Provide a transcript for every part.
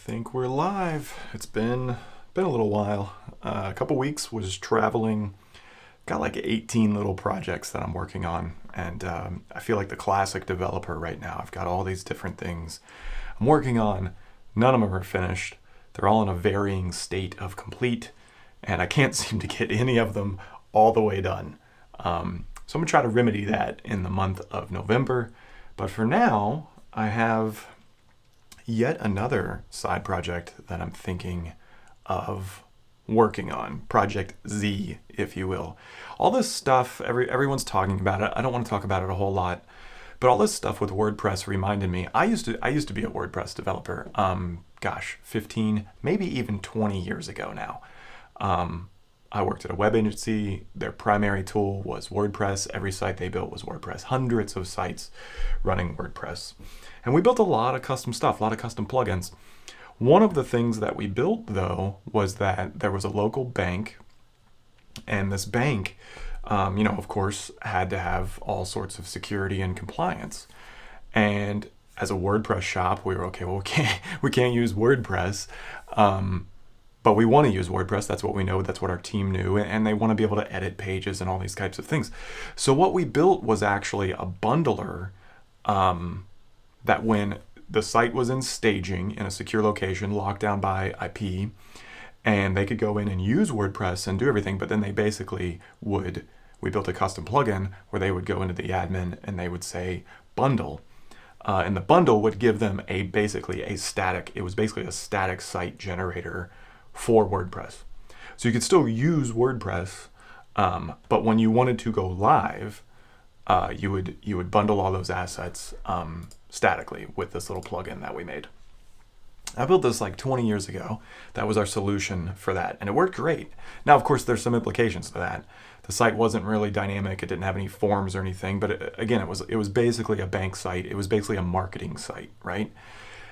think we're live. It's been a little while. A couple weeks, was traveling. Got like 18 little projects that I'm working on, and I feel like the classic developer right now. I've got all these different things I'm working on. None of them are finished. They're all in a varying state of complete, and I can't seem to get any of them all the way done. So I'm gonna try to remedy that in the month of November. But for now, I have yet another side project that I'm thinking of working on. Project Z, if you will. All this stuff, everyone's talking about it. I don't want to talk about it a whole lot, but all this stuff with WordPress reminded me. I used to be a WordPress developer. 15, maybe even 20 years ago now. I worked at a web agency. Their primary tool was WordPress. Every site they built was WordPress. Hundreds of sites running WordPress. And we built a lot of custom stuff, a lot of custom plugins. One of the things that we built, though, was that there was a local bank, and this bank, of course, had to have all sorts of security and compliance. And as a WordPress shop, we were okay. Well, we can't use WordPress, but we want to use WordPress. That's what we know. That's what our team knew, and they want to be able to edit pages and all these types of things. So what we built was actually a bundler that when the site was in staging in a secure location, locked down by IP, and they could go in and use WordPress and do everything, but then they basically we built a custom plugin where they would go into the admin and they would say bundle. And the bundle would give them it was basically a static site generator for WordPress. So you could still use WordPress, but when you wanted to go live, you would bundle all those assets statically with this little plugin that we made. I built this like 20 years ago. That was our solution for that, and it worked great. Now, of course, there's some implications to that. The site wasn't really dynamic. It didn't have any forms or anything, but it was basically a bank site. It was basically a marketing site, right?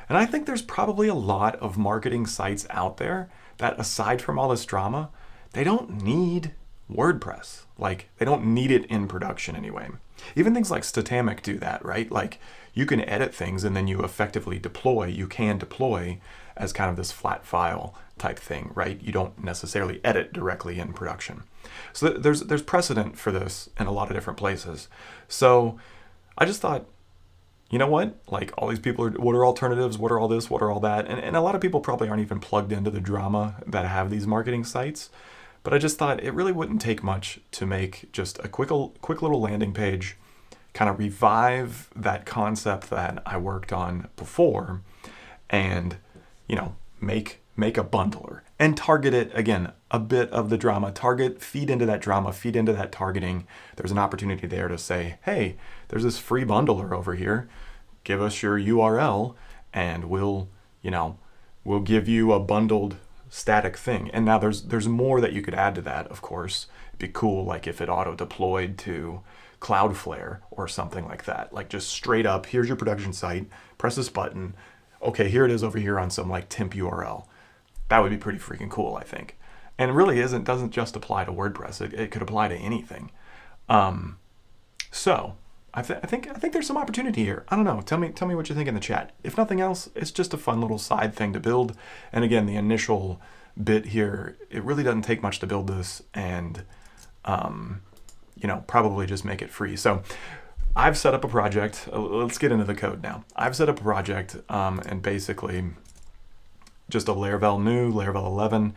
And I think there's probably a lot of marketing sites out there that, aside from all this drama, they don't need WordPress. Like, they don't need it in production anyway. Even things like Statamic do that, right? Like, you can edit things and then you effectively deploy. You can deploy as kind of this flat file type thing, right? You don't necessarily edit directly in production. So there's precedent for this in a lot of different places. So I just thought, you know what? Like, all these people what are alternatives? What are all this? What are all that? And a lot of people probably aren't even plugged into the drama that have these marketing sites. But I just thought it really wouldn't take much to make just a quick little landing page, kind of revive that concept that I worked on before, and make a bundler and target it again, a bit of the drama. Feed into that drama, feed into that targeting. There's an opportunity there to say, hey, there's this free bundler over here. Give us your URL and we'll give you a bundled static thing. And now there's more that you could add to that, of course. It'd be cool, like if it auto deployed to Cloudflare or something like that. Like, just straight up, here's your production site, press this button. Okay, here it is over here on some like temp URL. That would be pretty freaking cool, I think. And it really doesn't just apply to WordPress. It could apply to anything. So I think there's some opportunity here. I don't know. Tell me what you think in the chat. If nothing else, it's just a fun little side thing to build. And again, the initial bit here, it really doesn't take much to build this, and probably just make it free. So I've set up a project. Let's get into the code now. I've set up a project, and basically just a Laravel new, Laravel 11,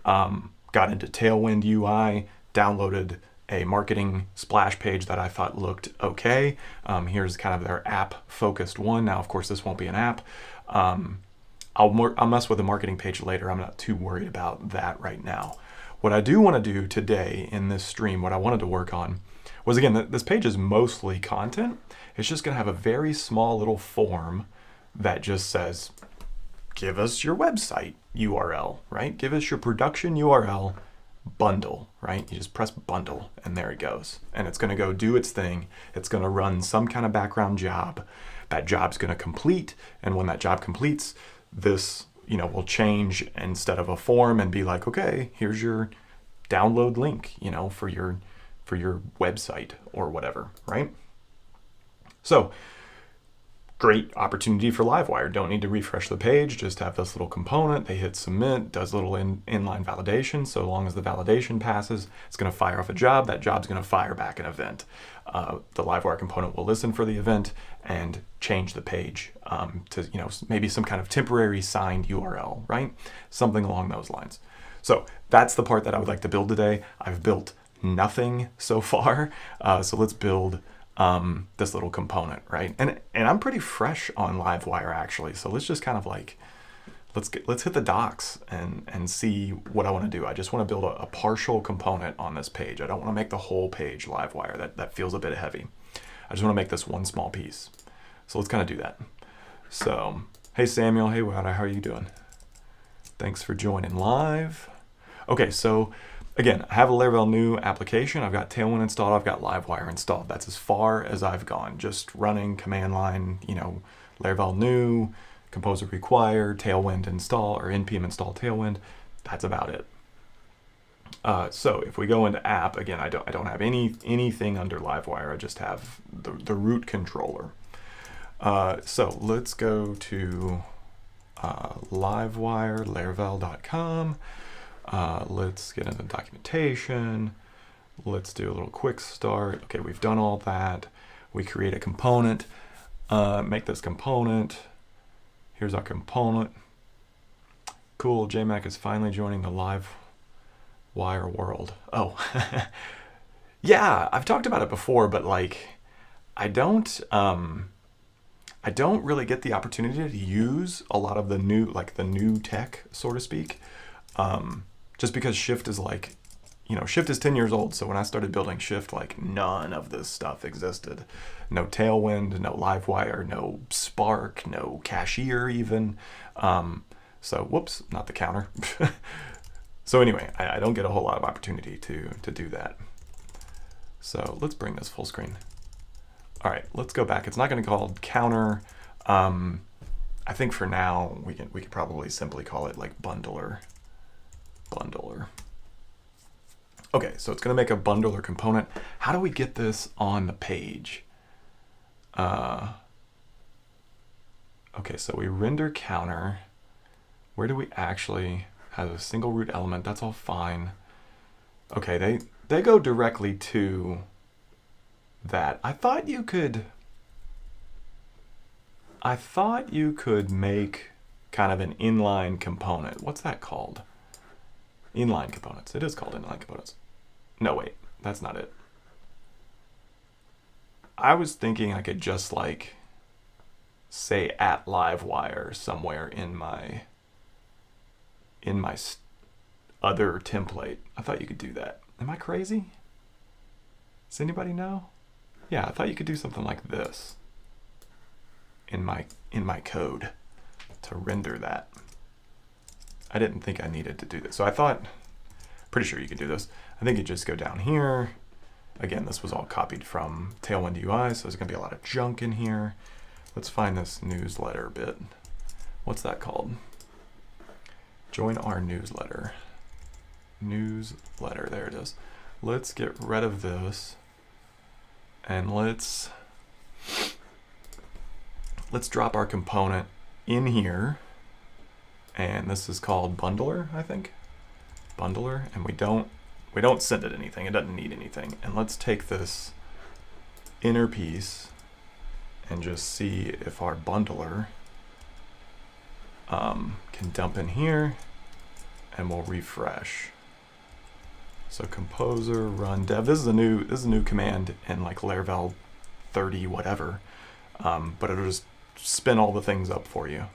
got into Tailwind UI, downloaded a marketing splash page that I thought looked okay. Here's kind of their app-focused one. Now, of course, this won't be an app. I'll mess with the marketing page later. I'm not too worried about that right now. What I do want to do today in this stream, what I wanted to work on, was, again, this page is mostly content. It's just going to have a very small little form that just says, give us your website URL, right? Give us your production URL, bundle, right? You just press bundle and there it goes. And it's going to go do its thing. It's going to run some kind of background job. That job's going to complete. And when that job completes, this, will change instead of a form and be like, okay, here's your download link, for your website or whatever, right? So great opportunity for Livewire. Don't need to refresh the page, just have this little component. They hit submit, does a little inline validation. So long as the validation passes, it's going to fire off a job. That job's going to fire back an event. The Livewire component will listen for the event and change the page to maybe some kind of temporary signed URL, right? Something along those lines. So that's the part that I would like to build today. I've built nothing so far, so let's build this little component, right? And I'm pretty fresh on Livewire actually, so let's just kind of like let's hit the docs and see what I want to do. I just want to build a partial component on this page. I don't want to make the whole page Livewire. That feels a bit heavy. I just want to make this one small piece. So let's kind of do that. So hey Samuel, hey Wada, how are you doing? Thanks for joining live. Okay, so again, I have a Laravel new application. I've got Tailwind installed. I've got Livewire installed. That's as far as I've gone. Just running command line, Laravel new, Composer require, Tailwind install, or npm install Tailwind. That's about it. So if we go into app, again, I don't have anything under Livewire. I just have the root controller. So let's go to Livewire, laravel.com. Let's get into documentation. Let's do a little quick start. Okay, we've done all that. We create a component, make this component. Here's our component. Cool, JMac is finally joining the Livewire world. Oh, yeah, I've talked about it before, but like, I don't really get the opportunity to use a lot of the new tech, so to speak. Just because Shift is like, Shift is 10 years old. So when I started building Shift, like none of this stuff existed. No Tailwind, no Livewire, no Spark, no Cashier even. So whoops, not the counter. So anyway, I don't get a whole lot of opportunity to do that. So let's bring this full screen. All right, let's go back. It's not going to be called counter. I think for now we could probably simply call it like bundler. Okay, so it's going to make a bundler component. How do we get this on the page? Okay, so we render counter. Where do we actually have a single root element? That's all fine. Okay, they go directly to that. I thought you could make kind of an inline component. What's that called? Inline components. It is called inline components. No, wait, that's not it. I was thinking I could just like say at Livewire somewhere in my other template. I thought you could do that. Am I crazy? Does anybody know? Yeah, I thought you could do something like this in my code to render that. I didn't think I needed to do this. So I thought, pretty sure you could do this. I think you just go down here. Again, this was all copied from Tailwind UI, so there's gonna be a lot of junk in here. Let's find this newsletter bit. What's that called? Join our newsletter. Newsletter, there it is. Let's get rid of this and let's drop our component in here. And this is called bundler, I think. Bundler, and we don't send it anything. It doesn't need anything. And let's take this inner piece and just see if our bundler can dump in here, and we'll refresh. So composer run dev. This is a new command in like Laravel 30 whatever, but it'll just spin all the things up for you,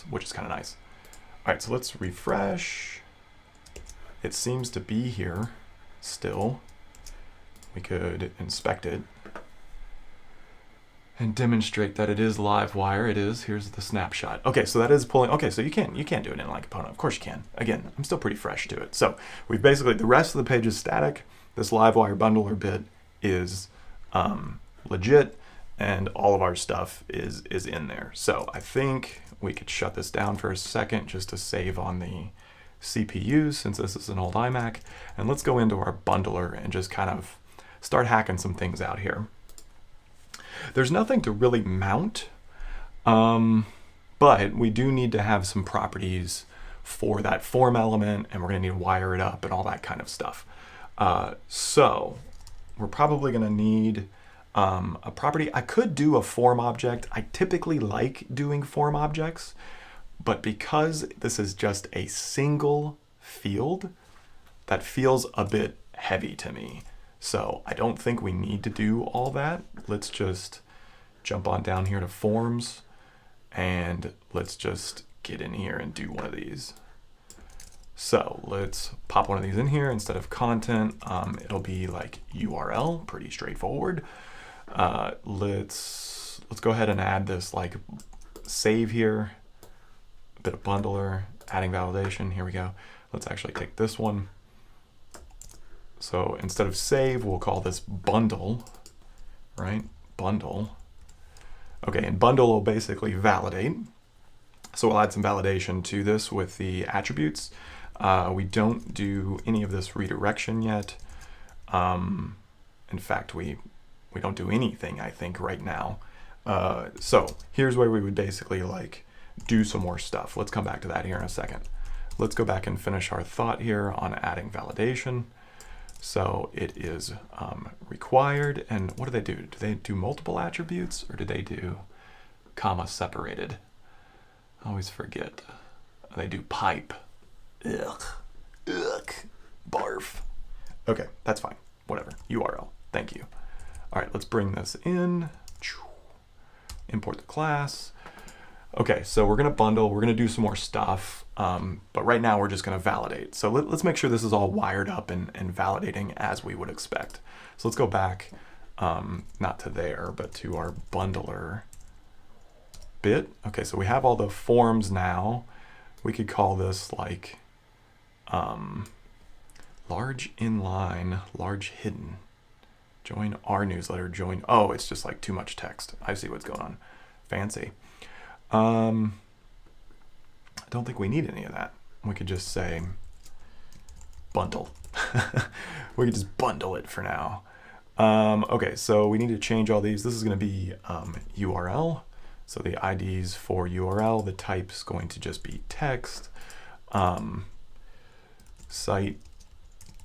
which is kind of nice. All right, so let's refresh. It seems to be here still. We could inspect it and demonstrate that it is Livewire. It is. Here's the snapshot. Okay, so that is pulling. Okay, so you can't do an inline component. Of course you can. Again, I'm still pretty fresh to it. So we've basically, the rest of the page is static. This Livewire bundler bit is legit, and all of our stuff is in there. So I think we could shut this down for a second just to save on the CPU, since this is an old iMac. And let's go into our bundler and just kind of start hacking some things out here. There's nothing to really mount. But we do need to have some properties for that form element, and we're going to need to wire it up and all that kind of stuff. So we're probably going to need a property. I could do a form object. I typically like doing form objects, but because this is just a single field, that feels a bit heavy to me. So I don't think we need to do all that. Let's just jump on down here to forms, and let's just get in here and do one of these. So let's pop one of these in here. Instead of content, it'll be like URL, pretty straightforward. Let's go ahead and add this like save here, a bit of bundler, adding validation. Here we go. Let's actually take this one. So instead of save, we'll call this bundle, right? Bundle. Okay, and bundle will basically validate. So we'll add some validation to this with the attributes. We don't do any of this redirection yet. In fact, we don't do anything, I think, right now. So here's where we would basically like do some more stuff. Let's come back to that here in a second. Let's go back and finish our thought here on adding validation. So it is required, and what do they do? Do they do multiple attributes, or do they do comma separated? I always forget. They do pipe. Ugh. Ugh. Barf. Okay, that's fine. Whatever. URL. Thank you. All right, let's bring this in. Import the class. Okay, so we're going to bundle. We're going to do some more stuff. But right now we're just going to validate. So let's make sure this is all wired up and validating as we would expect. So let's go back, not to there, but to our bundler bit. Okay, so we have all the forms now. We could call this like large inline, large hidden. Join our newsletter, join. Oh, it's just like too much text. I see what's going on. Fancy. I don't think we need any of that. We could just say bundle. We could just bundle it for now. Okay, so we need to change all these. This is going to be URL. So the IDs for URL, the type's going to just be text. Site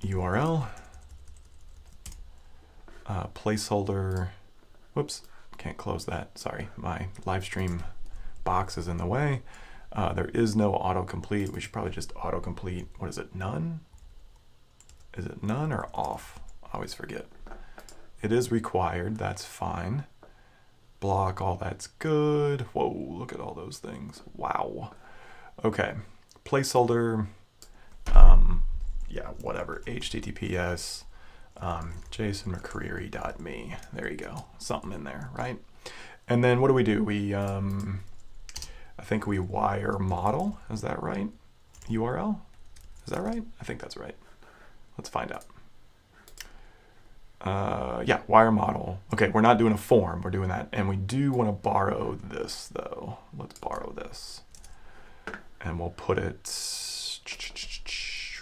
URL. Placeholder. Whoops, can't close that. Sorry, my live stream box is in the way. There is no autocomplete. We should probably just autocomplete. What is it? None? Is it none or off? I always forget. It is required. That's fine. Block, all that's good. Whoa, look at all those things. Wow. Okay. Placeholder. Yeah, whatever. HTTPS. JSON_McCreary.me. There you go. Something in there, right? And then what do? We I think we wire model. Is that right? URL? Is that right? I think that's right. Let's find out. Yeah, wire model. Okay, we're not doing a form. We're doing that. And we do want to borrow this, though. Let's borrow this. And we'll put it...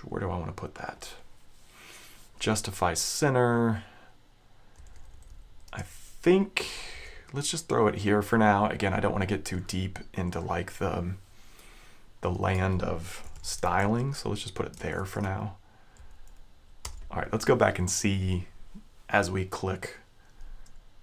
Where do I want to put that? Justify center. I think... Let's just throw it here for now. Again, I don't want to get too deep into like the land of styling, so let's just put it there for now. All right, let's go back and see as we click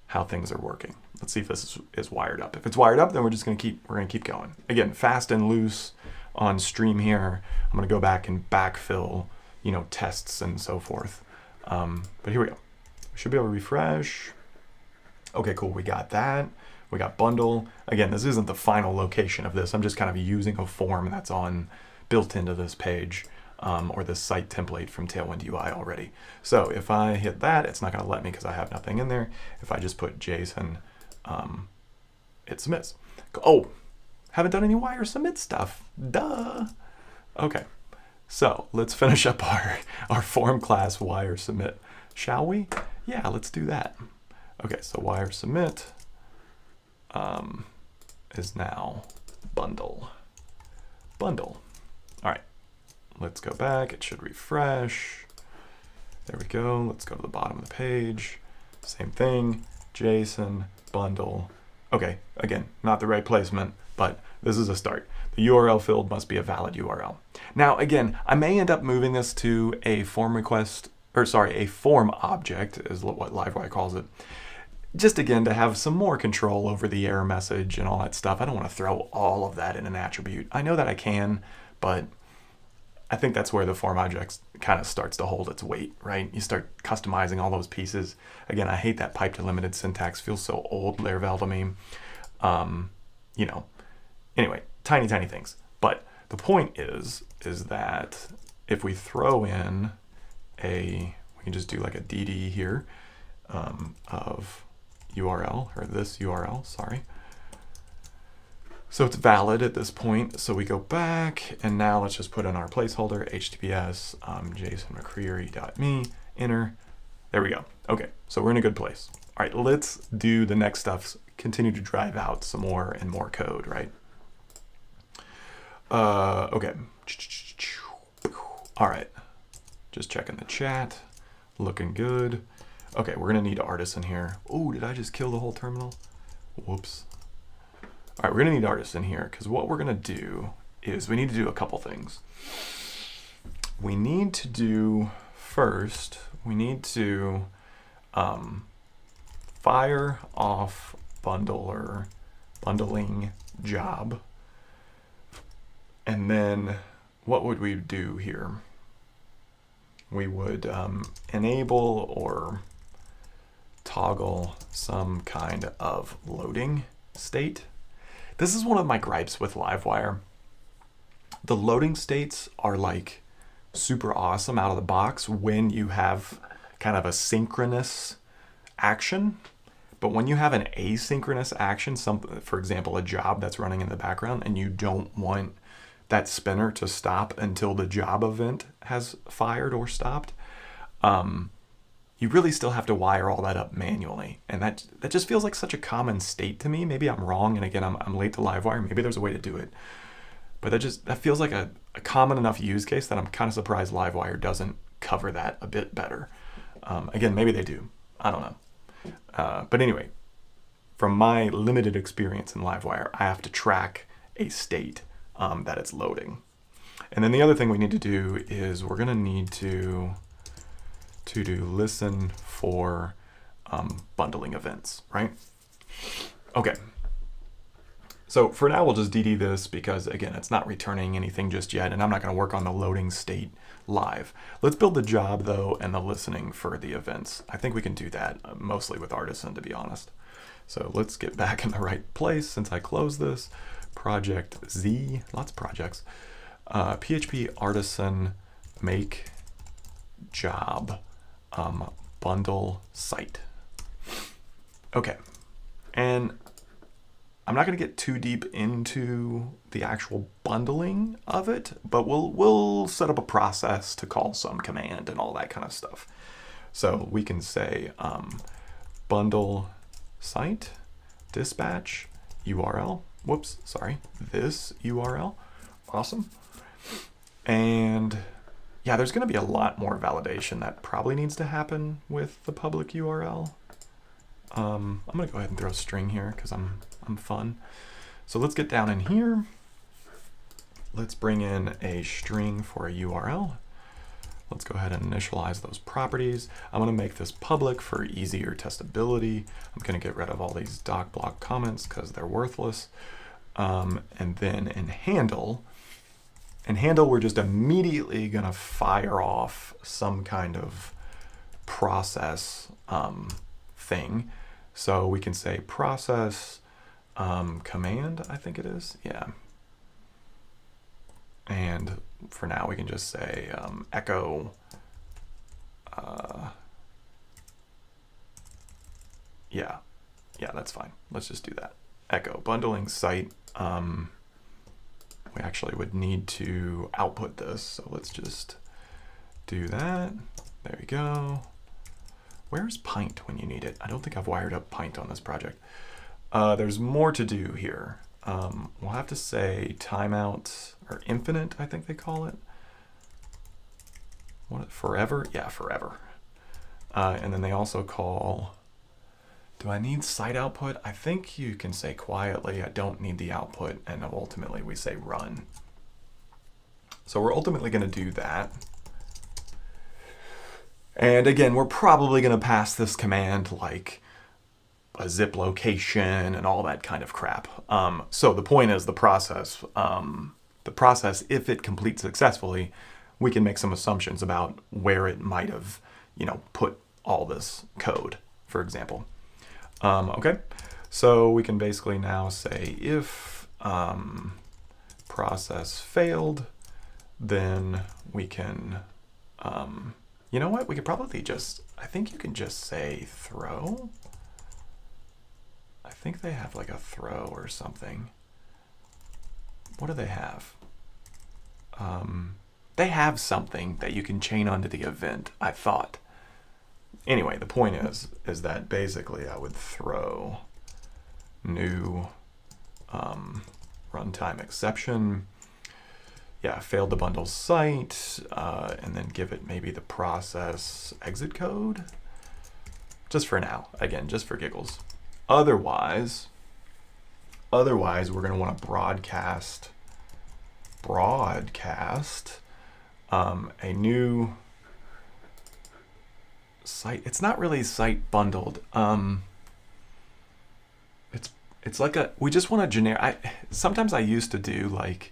how things are working. Let's see if this is wired up. If it's wired up, then we're gonna keep going. Again, fast and loose on stream here. I'm gonna go back and backfill, you know, tests and so forth. But here we go. We should be able to refresh. Okay, cool, we got that. We got bundle. Again, this isn't the final location of this. I'm just kind of using a form that's built into this page or this site template from Tailwind UI already. So if I hit that, it's not gonna let me because I have nothing in there. If I just put JSON, it submits. Oh, haven't done any wire submit stuff, duh. Okay, so let's finish up our form class wire submit, shall we? Yeah, let's do that. Okay, so wire submit is now bundle. Bundle. All right, let's go back. It should refresh. There we go. Let's go to the bottom of the page. Same thing, JSON, bundle. Okay, again, not the right placement, but this is a start. The URL field must be a valid URL. Now, again, I may end up moving this to a form request, or sorry, a form object is what Livewire calls it. Just again, to have some more control over the error message and all that stuff. I don't want to throw all of that in an attribute. I know that I can, but I think that's where the form object kind of starts to hold its weight, right? You start customizing all those pieces. Again, I hate that pipe delimited syntax. Feels so old, Laravel to me. You know, anyway, tiny things. But the point is that if we throw in we can just do like a DD here of URL, or this URL, sorry. So it's valid at this point. So we go back, and now let's just put in our placeholder, https jasonmccreary.me, enter. There we go. Okay, so we're in a good place. All right, let's do the next stuff, continue to drive out some more and more code, right? Okay. All right, just checking the chat, looking good. Okay, we're gonna need artists in here. Oh, did I just kill the whole terminal? Whoops. All right, we're gonna need artists in here because what we're gonna do is we need to do a couple things. We need to do first, we need to fire off bundling job. And then what would we do here? We would enable or toggle some kind of loading state. This is one of my gripes with Livewire. The loading states are like super awesome out of the box when you have kind of a synchronous action. But when you have an asynchronous action, for example, a job that's running in the background, and you don't want that spinner to stop until the job event has fired or stopped, you really still have to wire all that up manually. And that just feels like such a common state to me. Maybe I'm wrong, and again, I'm late to Livewire. Maybe there's a way to do it. But that feels like a common enough use case that I'm kind of surprised Livewire doesn't cover that a bit better. Again, maybe they do. I don't know. But anyway, from my limited experience in Livewire, I have to track a state that it's loading. And then the other thing we need to do is we're going to need to do listen for bundling events, right? Okay. So for now, we'll just DD this because, again, it's not returning anything just yet, and I'm not going to work on the loading state live. Let's build the job, though, and the listening for the events. I think we can do that mostly with Artisan, to be honest. So let's get back in the right place since I closed this. Project Z, lots of projects. PHP Artisan make job bundle site. Okay, and I'm not going to get too deep into the actual bundling of it, but we'll set up a process to call some command and all that kind of stuff. So we can say bundle site dispatch URL. Whoops, sorry, this URL. Awesome. And yeah, there's going to be a lot more validation that probably needs to happen with the public URL. I'm going to go ahead and throw a string here because I'm fun. So let's get down in here. Let's bring in a string for a URL. Let's go ahead and initialize those properties. I'm going to make this public for easier testability. I'm going to get rid of all these doc block comments because they're worthless. And then in handle, we're just immediately going to fire off some kind of process thing. So we can say process command, I think it is. Yeah. And for now, we can just say echo. Yeah, that's fine. Let's just do that. Echo bundling site. We actually would need to output this. So let's just do that. There we go. Where's Pint when you need it? I don't think I've wired up Pint on this project. There's more to do here. We'll have to say timeout or infinite, I think they call it. What, forever? Yeah, forever. And then they also call Do I need site output? I think you can say quietly, I don't need the output, and ultimately we say run. So we're ultimately going to do that. And again, we're probably going to pass this command like a zip location and all that kind of crap. So the point is the process, if it completes successfully, we can make some assumptions about where it might have, put all this code, for example. Okay, so we can basically now say if process failed, then we can, you know what, we could probably just, I think you can just say throw. I think they have like a throw or something. What do they have? They have something that you can chain onto the event, I thought. Anyway, the point is that basically I would throw new runtime exception. Yeah, failed to bundle site, and then give it maybe the process exit code. Just for now, again, just for giggles. Otherwise, we're going to want to broadcast a new site. It's not really site bundled. It's like we just want a generic. Sometimes I used to do like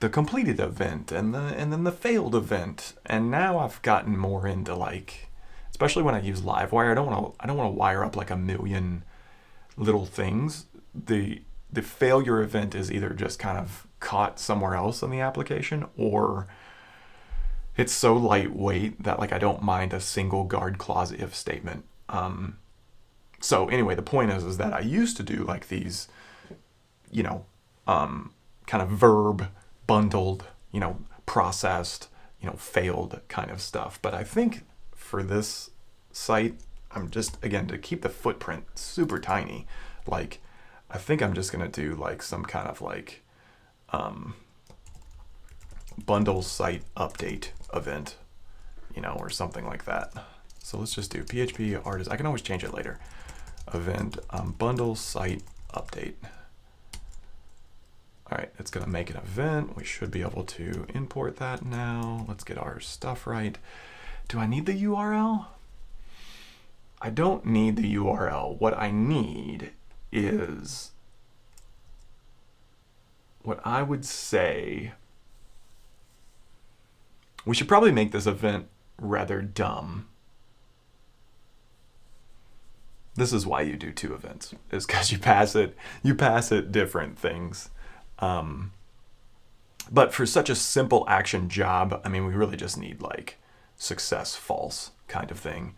the completed event and then the failed event, and now I've gotten more into like, especially when I use Livewire, I don't want to wire up like a million little things. The failure event is either just kind of caught somewhere else in the application, or it's so lightweight that like I don't mind a single guard clause if statement. So anyway, the point is that I used to do like these, kind of verb bundled, processed, failed kind of stuff. But I think for this site, I'm just, again, to keep the footprint super tiny, like I think I'm just gonna do like some kind of like bundle site update event, or something like that. So let's just do PHP artist. I can always change it later. Event bundle site update. All right, it's gonna make an event. We should be able to import that now. Let's get our stuff right. Do I need the URL? I don't need the URL. What I need is, what I would say, we should probably make this event rather dumb. This is why you do two events, is because you pass it different things. But for such a simple action job, I mean, we really just need like success false kind of thing.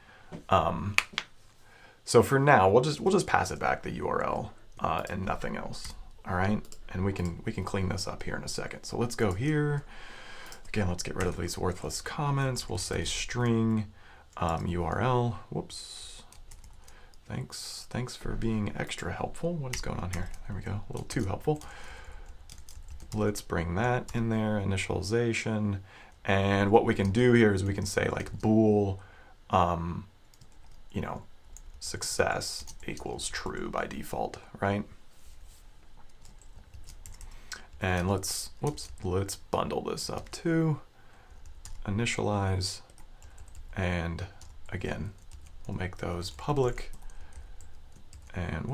So for now, we'll just pass it back the URL and nothing else. All right, and we can clean this up here in a second. So let's go here. Again, let's get rid of these worthless comments. We'll say string URL. Whoops. Thanks for being extra helpful. What is going on here? There we go. A little too helpful. Let's bring that in there. Initialization. And what we can do here is we can say like bool, success equals true by default, right? And let's bundle this up too. Initialize, and again, we'll make those public, and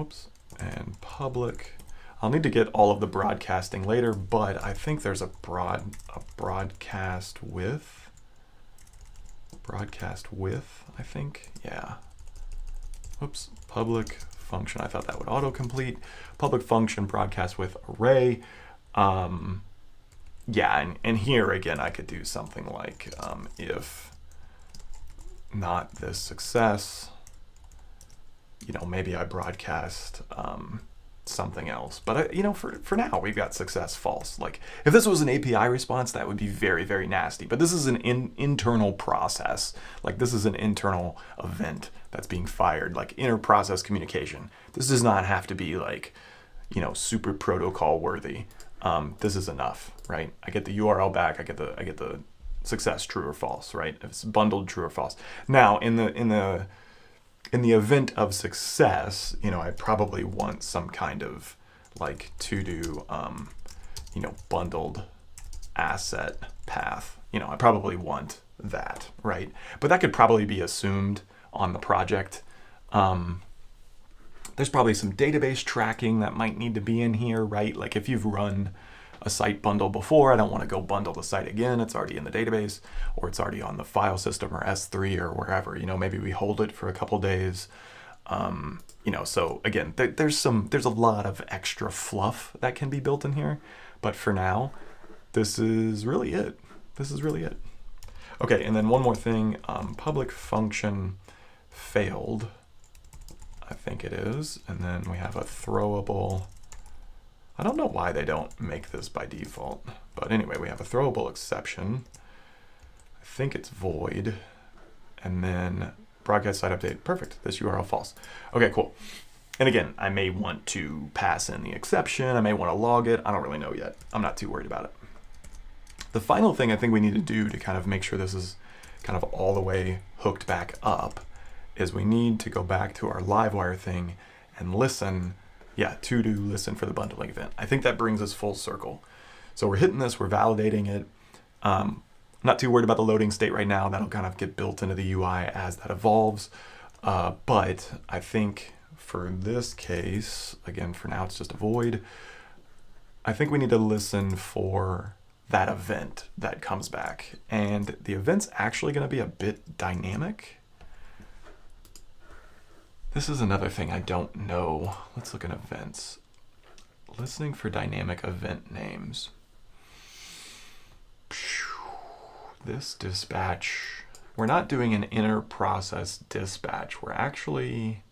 and public. I'll need to get all of the broadcasting later, but I think there's a broadcast with, I think, yeah. Whoops, public function. I thought that would autocomplete. Public function broadcast with array. Yeah, and here again, I could do something like if not this success, maybe I broadcast something else. But for now, we've got success false. Like if this was an API response, that would be very, very nasty. But this is an internal process. Like this is an internal event that's being fired, like inter-process communication. This does not have to be like, super protocol worthy. This is enough, right? I get the URL back. I get the success true or false, right? If it's bundled true or false. Now in the in the event of success, you know, I probably want some kind of like to-do, you know, bundled asset path. You know, I probably want that, right? But that could probably be assumed on the project. There's probably some database tracking that might need to be in here, right? Like if you've run a site bundle before, I don't want to go bundle the site again. It's already in the database, or it's already on the file system or S3 or wherever. You know, maybe we hold it for a couple days. You know, so again, there's a lot of extra fluff that can be built in here. But for now, this is really it. This is really it. Okay, and then one more thing. Public function failed, I think it is. And then we have a throwable. I don't know why they don't make this by default. But anyway, we have a throwable exception. I think it's void. And then broadcast site update. Perfect. This URL false. Okay, cool. And again, I may want to pass in the exception. I may want to log it. I don't really know yet. I'm not too worried about it. The final thing I think we need to do to kind of make sure this is kind of all the way hooked back up is we need to go back to our Livewire thing and listen. Yeah, to listen for the bundling event. I think that brings us full circle. So we're hitting this, we're validating it. Not too worried about the loading state right now. That'll kind of get built into the UI as that evolves. But I think for this case, again, for now it's just a void. I think we need to listen for that event that comes back. And the event's actually going to be a bit dynamic. This is another thing I don't know. Let's look at events. Listening for dynamic event names. This dispatch, we're not doing an inner process dispatch. We're actually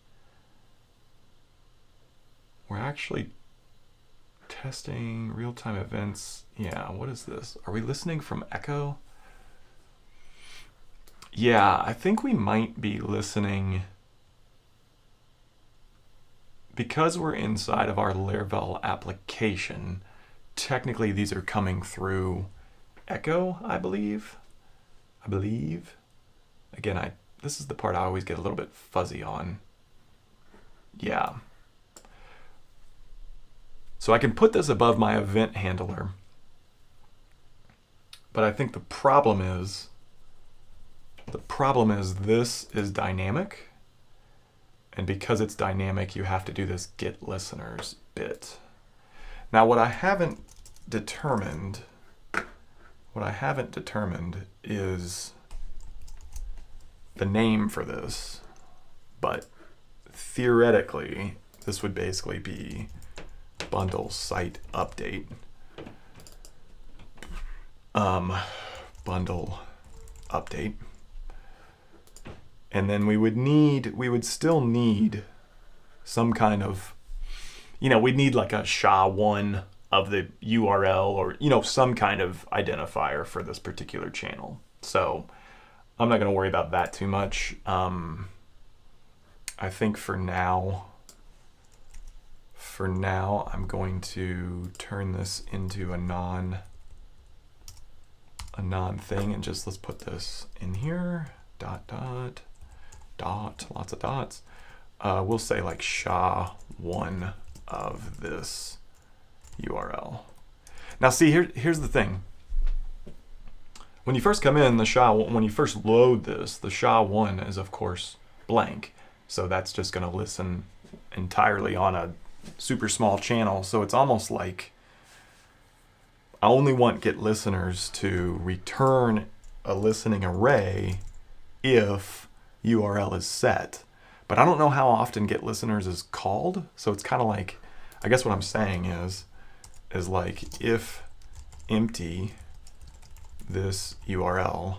testing real-time events. Yeah, what is this? Are we listening from echo? Yeah, I think we might be listening. Because we're inside of our Laravel application, technically these are coming through echo, I believe. Again, this is the part I always get a little bit fuzzy on. Yeah. So I can put this above my event handler. But I think the problem is this is dynamic. And because it's dynamic, you have to do this get listeners bit. Now, what I haven't determined is the name for this, but theoretically, this would basically be bundle site update. Bundle update. And then we would still need some kind of, you know, we'd need like a SHA-1 of the URL or, you know, some kind of identifier for this particular channel. So I'm not going to worry about that too much. I think for now, I'm going to turn this into a non thing and just let's put this in here, dot, lots of dots. We'll say like SHA-1 of this URL. Now see, here's the thing. When you first come in, when you first load this, the SHA-1 is of course blank. So that's just going to listen entirely on a super small channel. So it's almost like I only want get listeners to return a listening array if URL is set. But I don't know how often get listeners is called. So it's kind of like, I guess what I'm saying is like if empty this URL,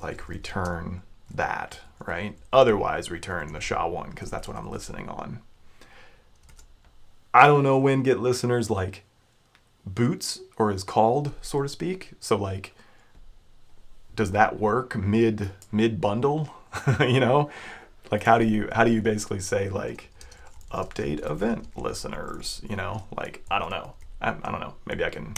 like return that, right? Otherwise return the SHA-1 because that's what I'm listening on. I don't know when get listeners like boots or is called, so to speak. So like, does that work mid bundle? You know, like how do you basically say like update event listeners? You know, like I don't know. I don't know. Maybe I can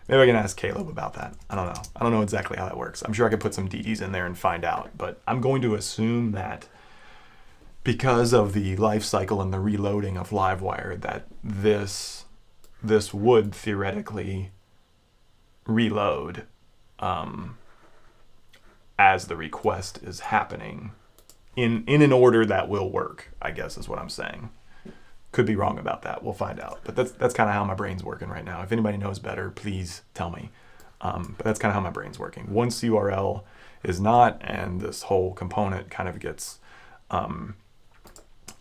ask Caleb about that. I don't know exactly how that works. I'm sure I could put some DDs in there and find out, but I'm going to assume that because of the life cycle and the reloading of Livewire, that this would theoretically reload as the request is happening in an order that will work, I guess is what I'm saying. Could be wrong about that. We'll find out. But that's kind of how my brain's working right now. If anybody knows better, please tell me. But that's kind of how my brain's working. Once URL is not, and this whole component kind of gets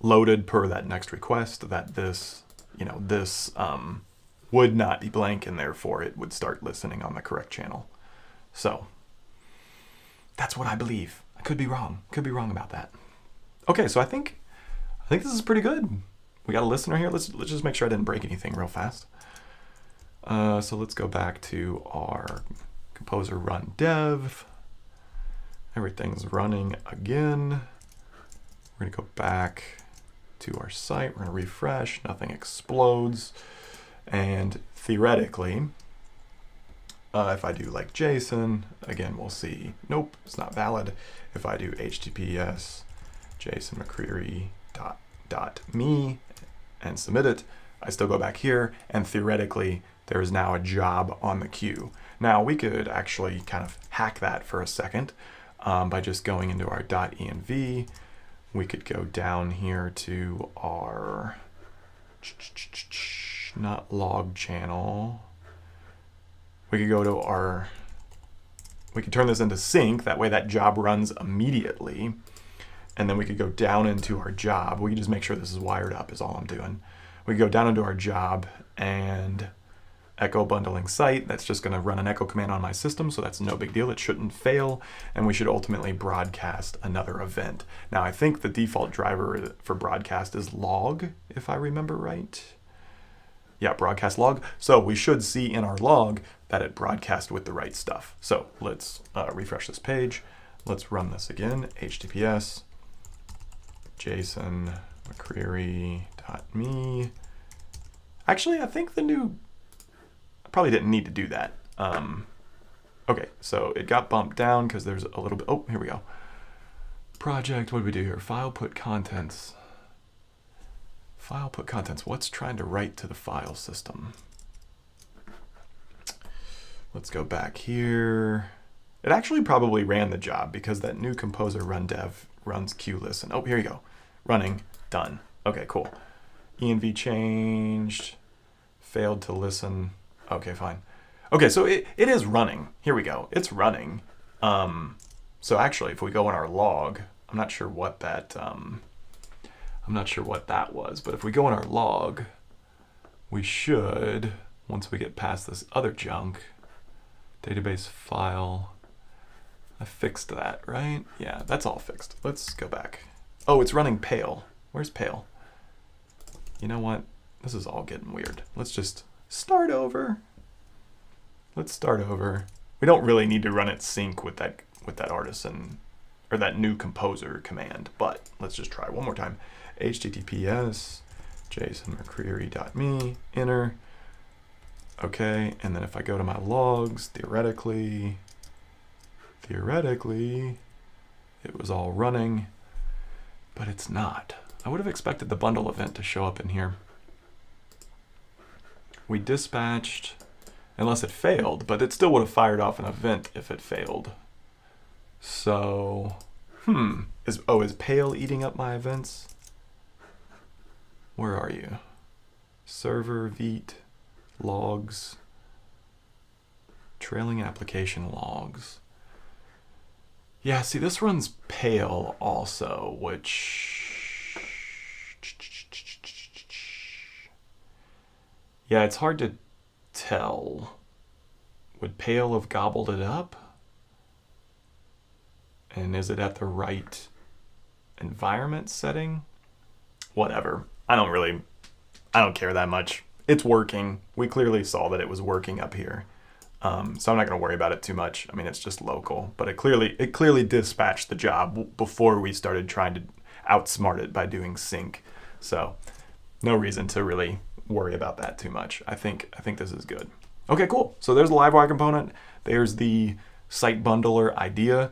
loaded per that next request, that this would not be blank, and therefore it would start listening on the correct channel. So that's what I believe. I could be wrong. Could be wrong about that. Okay, so I think this is pretty good. We got a listener here. Let's just make sure I didn't break anything real fast. So let's go back to our composer run dev. Everything's running again. We're gonna go back to our site. We're gonna refresh. Nothing explodes. And theoretically, if I do like JSON, again, we'll see, nope, it's not valid. If I do HTTPS JSON McCreary.me and submit it, I still go back here, and theoretically, there is now a job on the queue. Now, we could actually kind of hack that for a second by just going into our .env. We could go down here to our, not log channel. We could go to our, we could turn this into sync. That way that job runs immediately. And then we could go down into our job. We could just make sure this is wired up is all I'm doing. We could go down into our job and echo bundling site. That's just gonna run an echo command on my system, so that's no big deal. It shouldn't fail, and we should ultimately broadcast another event. Now, I think the default driver for broadcast is log, if I remember right. Yeah, broadcast log. So we should see in our log that it broadcast with the right stuff. So let's refresh this page. Let's run this again, HTTPS JSON McCreary.me. Actually, I think I probably didn't need to do that. Okay, so it got bumped down because there's a little bit, oh, here we go. Project, what do we do here? File put contents. File put contents, what's trying to write to the file system? Let's go back here. It actually probably ran the job because that new composer run dev runs QListen. Oh, here you go. Running, done. Okay, cool. env changed, failed to listen. Okay, fine. Okay, so it is running. Here we go. It's running. So actually, if we go in our log, I'm not sure what that was, but if we go in our log, we should, once we get past this other junk, database file, I fixed that, right? Yeah, that's all fixed. Let's go back. Oh, it's running pale. Where's pale? You know what? This is all getting weird. Let's just start over. Let's start over. We don't really need to run it sync with that artisan or that new composer command, but let's just try one more time. HTTPS JSON McCreary.me, enter. Okay, and then if I go to my logs, theoretically, it was all running, but it's not. I would have expected the bundle event to show up in here. We dispatched, unless it failed, but it still would have fired off an event if it failed. So, is Pale eating up my events? Where are you? Server, Vite, logs, trailing application logs. Yeah, see, this runs Pale also, which, yeah, it's hard to tell. Would Pale have gobbled it up? And is it at the right environment setting? Whatever. I don't care that much. It's working. We clearly saw that it was working up here. So I'm not going to worry about it too much. I mean, it's just local, but it clearly dispatched the job before we started trying to outsmart it by doing sync. So no reason to really worry about that too much. I think this is good. Okay, cool. So there's the Livewire component. There's the site bundler idea.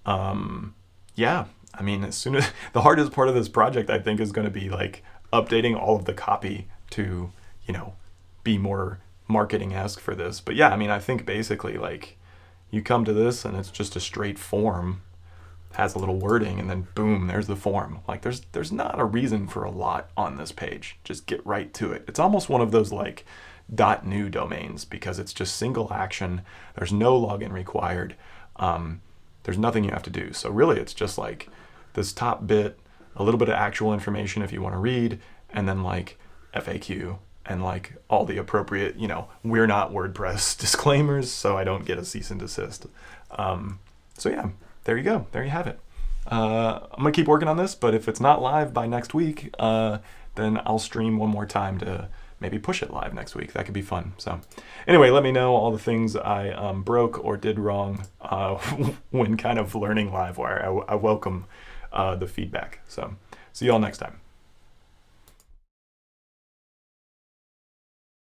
Yeah, I mean, as soon as the hardest part of this project, I think, is going to be like updating all of the copy to, you know, be more marketing-esque for this. But yeah, I mean, I think basically like you come to this and it's just a straight form, has a little wording, and then boom, there's the form. Like there's not a reason for a lot on this page. Just get right to it. It's almost one of those like .new domains because it's just single action. There's no login required. There's nothing you have to do. So really it's just like this top bit, a little bit of actual information if you want to read, and then like FAQ and like all the appropriate, you know, we're not WordPress disclaimers, so I don't get a cease and desist. So yeah, there you go. There you have it. I'm gonna keep working on this, but if it's not live by next week, then I'll stream one more time to maybe push it live next week. That could be fun. So anyway, let me know all the things I broke or did wrong when kind of learning Livewire. I welcome the feedback. So see you all next time.